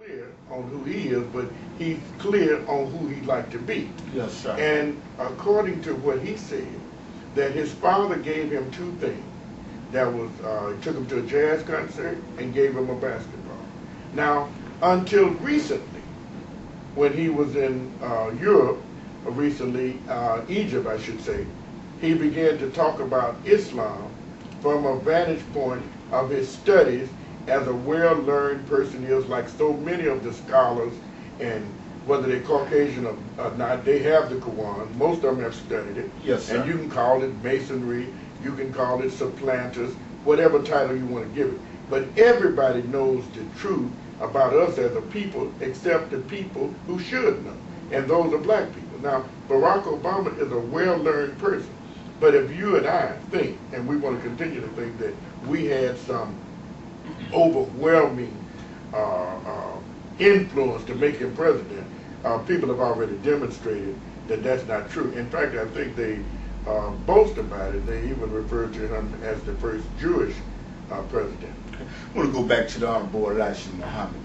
clear on who he is, but he's clear on who he'd like to be. Yes, sir. And according to what he said, that his father gave him two things. That was, he took him to a jazz concert and gave him a basketball. Now, until recently, when he was in Europe, Egypt, I should say, he began to talk about Islam from a vantage point of his studies as a well-learned person is, like so many of the scholars, and whether they're Caucasian or not, they have the Quran. Most of them have studied it. Yes, sir. And you can call it masonry, you can call it supplanters, whatever title you want to give it. But everybody knows the truth about us as a people, except the people who should know, and those are black people. Now, Barack Obama is a well-learned person, but if you and I think, and we want to continue to think, that we had some overwhelming influence to make him president, people have already demonstrated that that's not true. In fact, I think they boast about it. They even refer to him as the first Jewish president. I want to go back to the Honorable Elijah Muhammad.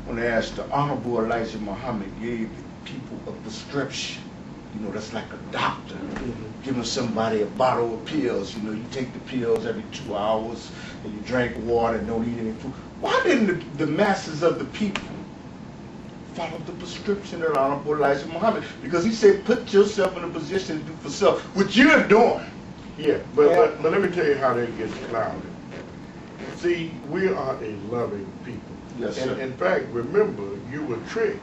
I want to ask, the Honorable Elijah Muhammad gave people a prescription. You know, that's like a doctor giving somebody a bottle of pills. You know, you take the pills every 2 hours and you drink water and don't eat any food. Why didn't the masses of the people follow the prescription of the Honorable Elijah Muhammad? Because he said, put yourself in a position to do for self, which you're doing. Yeah, but let me tell you how that gets clouded. See, we are a loving people. Yes, and sir. in fact, remember, you were tricked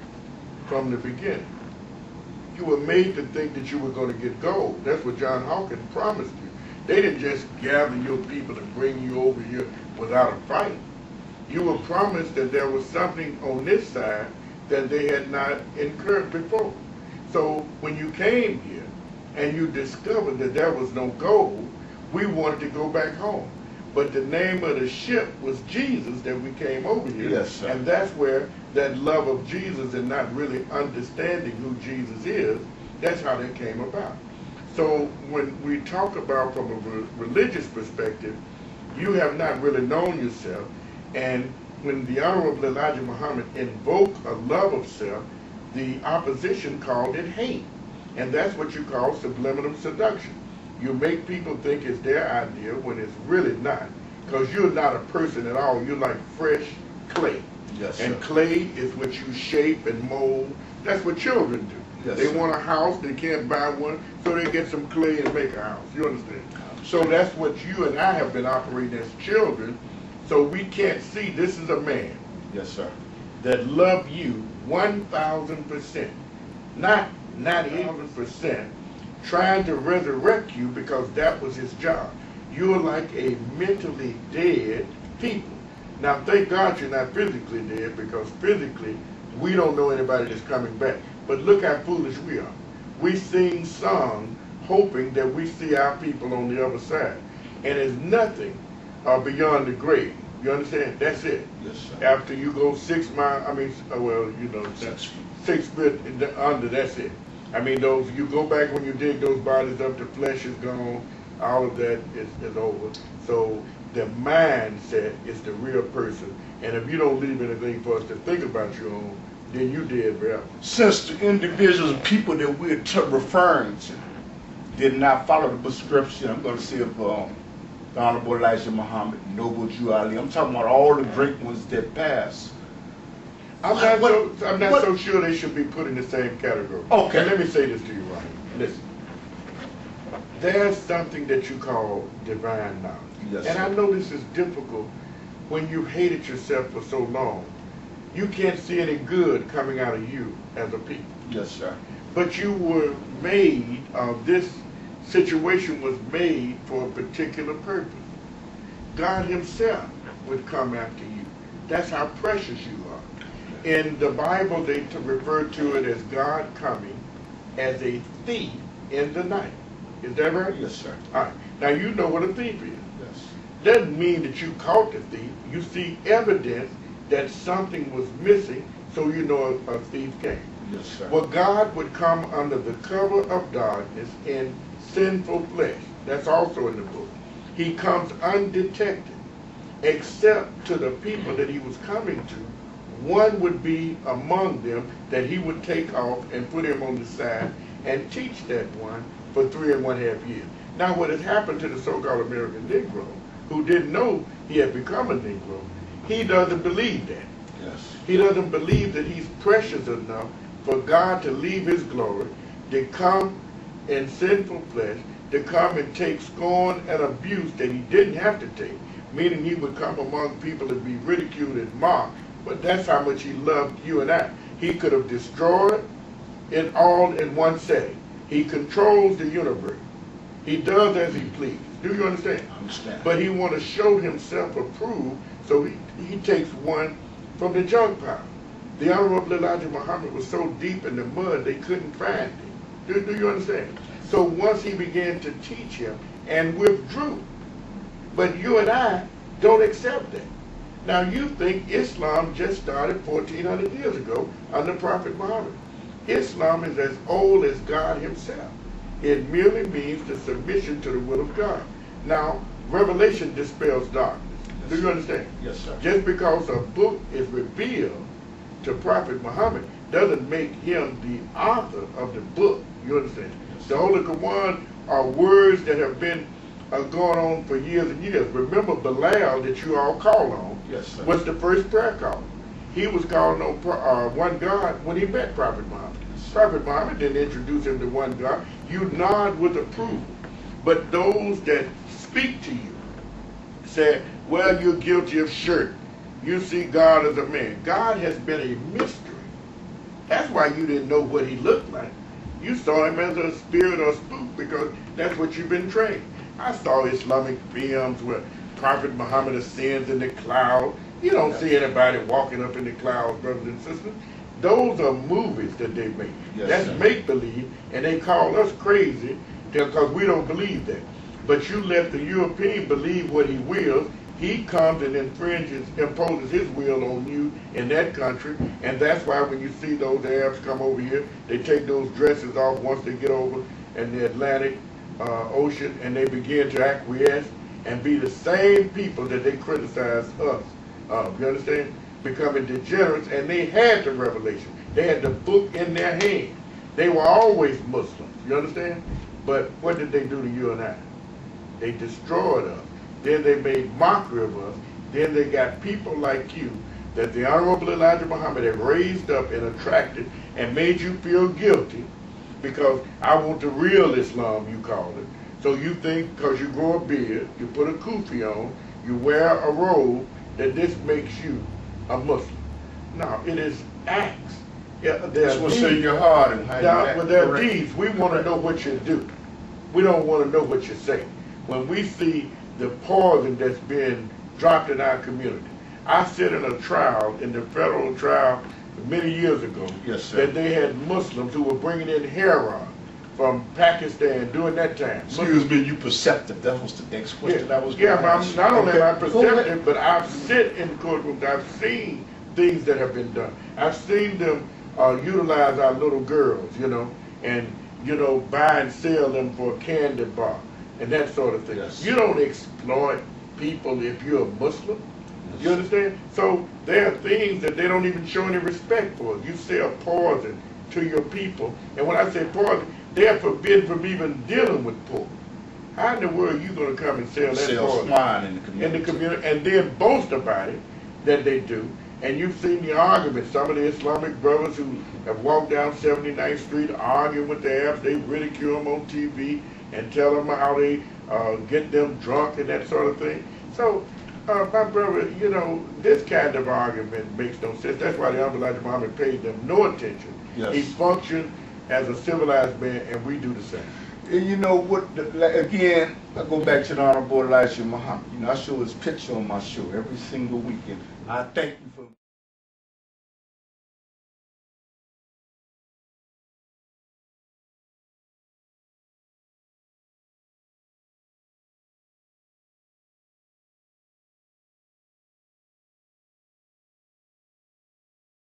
from the beginning. You were made to think that you were going to get gold. That's what John Hawkins promised you. They didn't just gather your people and bring you over here without a fight. You were promised that there was something on this side that they had not incurred before. So when you came here and you discovered that there was no gold, we wanted to go back home. But the name of the ship was Jesus that we came over here. Yes, sir. And that's where that love of Jesus and not really understanding who Jesus is, that's how that came about. So when we talk about from a religious perspective, you have not really known yourself. And when the Honorable Elijah Muhammad invoked a love of self, the opposition called it hate. And that's what you call subliminal seduction. You make people think it's their idea when it's really not. Because you're not a person at all. You're like fresh clay. Yes, and sir. clay is what you shape and mold. That's what children do. Yes, they sir. want a house, they can't buy one, so they get some clay and make a house. You understand? So that's what you and I have been operating as children. So we can't see this is a man. Yes, sir. That love you 1,000%. Not 1,000%. Trying to resurrect you because that was his job. You're like a mentally dead people. Now, thank God you're not physically dead, because physically we don't know anybody that's coming back. But look how foolish we are. We sing songs hoping that we see our people on the other side. And there's nothing beyond the grave. You understand? That's it. Yes, sir. After you go 6 miles, well, you know, 6 feet under, that's it. I mean, those, you go back when you dig those bodies up, the flesh is gone, all of that is over. So the mindset is the real person. And if you don't leave anything for us to think about your own, then you dead forever. Since the individuals, people that we're referring to, did not follow the prescription, I'm going to say of the Honorable Elijah Muhammad, Noble Jew Ali, I'm talking about all the great ones that passed. I'm not so sure they should be put in the same category. Okay. And let me say this to you, Ryan. Listen. There's something that you call divine knowledge. Yes, and sir. I know this is difficult when you've hated yourself for so long. You can't see any good coming out of you as a people. Yes, sir. But you were made, this situation was made for a particular purpose. God himself would come after you. That's how precious you are. In the Bible, they refer to it as God coming as a thief in the night. Is that right? Yes, sir. All right. Now you know what a thief is. Yes. Doesn't mean that you caught the thief. You see evidence that something was missing, so you know a thief came. Yes, sir. Well, God would come under the cover of darkness in sinful flesh. That's also in the book. He comes undetected, except to the people that he was coming to one would be among them that he would take off and put him on the side and teach that one for 3½ years. Now what has happened to the so-called American Negro, who didn't know he had become a Negro, he doesn't believe that. Yes. He doesn't believe that he's precious enough for God to leave his glory, to come in sinful flesh, to come and take scorn and abuse that he didn't have to take, meaning he would come among people and be ridiculed and mocked, but that's how much he loved you and I. He could have destroyed it all in one setting. He controls the universe. He does as he pleases. Do you understand? I understand. But he want to show himself approved, so he takes one from the junk pile. The Honorable Elijah Muhammad was so deep in the mud they couldn't find him. Do you understand? So once he began to teach him and withdrew. But you and I don't accept that. Now you think Islam just started 1400 years ago under Prophet Muhammad. Islam is as old as God himself. It merely means the submission to the will of God. Now, revelation dispels darkness. Yes, do you understand? Yes, sir. Just because a book is revealed to Prophet Muhammad doesn't make him the author of the book. You understand? Yes, the Holy Quran are words that have been going on for years and years. Remember Bilal that you all call on, yes, sir, was the first prayer call. He was calling on one God when he met Prophet Muhammad. Prophet Muhammad didn't introduce him to one God. You nod with approval. But those that speak to you say, well, you're guilty of shirk. You see God as a man. God has been a mystery. That's why you didn't know what he looked like. You saw him as a spirit or spook because that's what you've been trained. I saw Islamic films where Prophet Muhammad ascends in the cloud. You don't see anybody walking up in the clouds, brothers and sisters. Those are movies that they make. Yes, that's sir. Make-believe, and they call us crazy because we don't believe that. But you let the European believe what he wills. He comes and imposes his will on you in that country, and that's why when you see those Arabs come over here, they take those dresses off once they get over in the Atlantic Ocean, and they begin to acquiesce and be the same people that they criticize us of. You understand? Becoming degenerates, and they had the revelation. They had the book in their hand. They were always Muslims. You understand? But what did they do to you and I? They destroyed us. Then they made mockery of us. Then they got people like you that the Honorable Elijah Muhammad had raised up and attracted and made you feel guilty because I want the real Islam, you call it. So you think because you grow a beard, you put a kufi on, you wear a robe, that this makes you a Muslim. No, it is acts. Yeah, that's what's in your heart and how you act. With their deeds, we want to know what you do. We don't want to know what you say. When we see the poison that's been dropped in our community. I sit in a trial, in the federal trial many years ago, yes, sir, that they had Muslims who were bringing in heroin from Pakistan during that time. Excuse me, you perceptive. That was the next question I was going to ask. Not only am I perceptive, but I've sit in courtrooms, I've seen things that have been done. I've seen them utilize our little girls, and, buy and sell them for a candy bar and that sort of thing. Yes. You don't exploit people if you're a Muslim. Yes. You understand? So there are things that they don't even show any respect for. You sell poison to your people, and when I say poison, they're forbidden from even dealing with pork. How in the world are you going to come and sell that poison swine in the community, and then boast about it that they do? And you've seen the argument. Some of the Islamic brothers who have walked down 79th Street arguing with the Arabs, they ridicule them on TV and tell them how they get them drunk and that sort of thing. So, my brother, this kind of argument makes no sense. That's why the Honorable Elijah Muhammad paid them no attention. Yes. He functioned as a civilized man, and we do the same. And you know what, again, I go back to the Honorable Elijah Muhammad. I show his picture on my show every single weekend. I thank